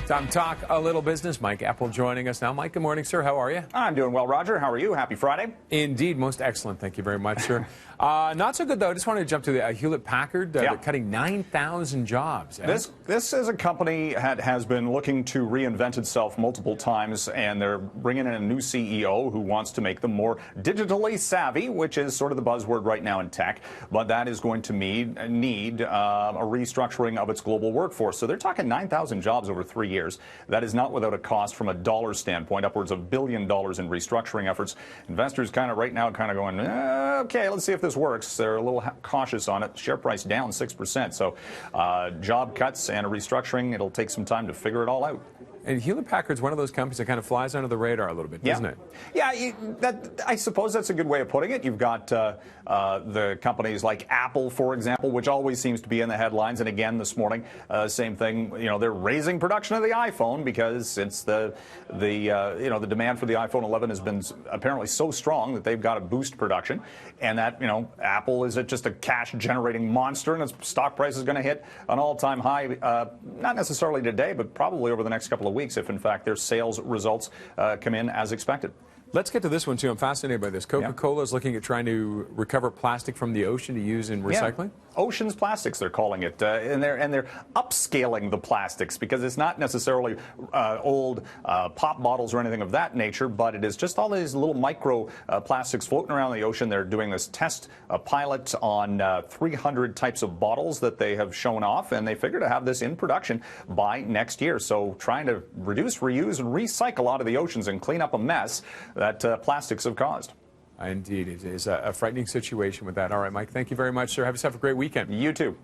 Time to talk a little business. Mike Apple joining us now. Mike, good morning, sir. How are you? I'm doing well, Roger. How are you? Happy Friday. Indeed. Most excellent. Thank you very much, sir. Not so good, though. I just wanted to jump to the Hewlett Packard. They're cutting 9,000 jobs. This is a company that has been looking to reinvent itself multiple times, and they're bringing in a new CEO who wants to make them more digitally savvy, which is sort of the buzzword right now in tech. But that is going to need a restructuring of its global workforce. So they're talking 9,000 jobs over 3 years. That is not without a cost from a dollar standpoint, upwards of $1 billion in restructuring efforts. Investors right now going, okay, let's see if this works. They're a little cautious on it. Share price down 6%. So job cuts and a restructuring, it'll take some time to figure it all out. And Hewlett Packard's one of those companies that kind of flies under the radar a little bit, doesn't it? Yeah, I suppose that's a good way of putting it. You've got the companies like Apple, for example, which always seems to be in the headlines. And again, this morning, same thing. You know, they're raising production of the iPhone because it's the demand for the iPhone 11 has been apparently so strong that they've got to boost production. And that, Apple is just a cash-generating monster, and its stock price is going to hit an all-time high, not necessarily today, but probably over the next couple of weeks if, in fact, their sales results come in as expected. Let's get to this one, too. I'm fascinated by this. CocaCola is looking at trying to recover plastic from the ocean to use in recycling? Yeah. Oceans plastics, they're calling it. And they're upscaling the plastics because it's not necessarily old pop bottles or anything of that nature, but it is just all these little micro plastics floating around the ocean. They're doing this test pilot on 300 types of bottles that they have shown off, and they figure to have this in production by next year. So trying to reduce, reuse, and recycle out of the oceans and clean up a mess that plastics have caused. Indeed, it is a frightening situation with that. All right, Mike, thank you very much, sir. Have yourself a great weekend. You too.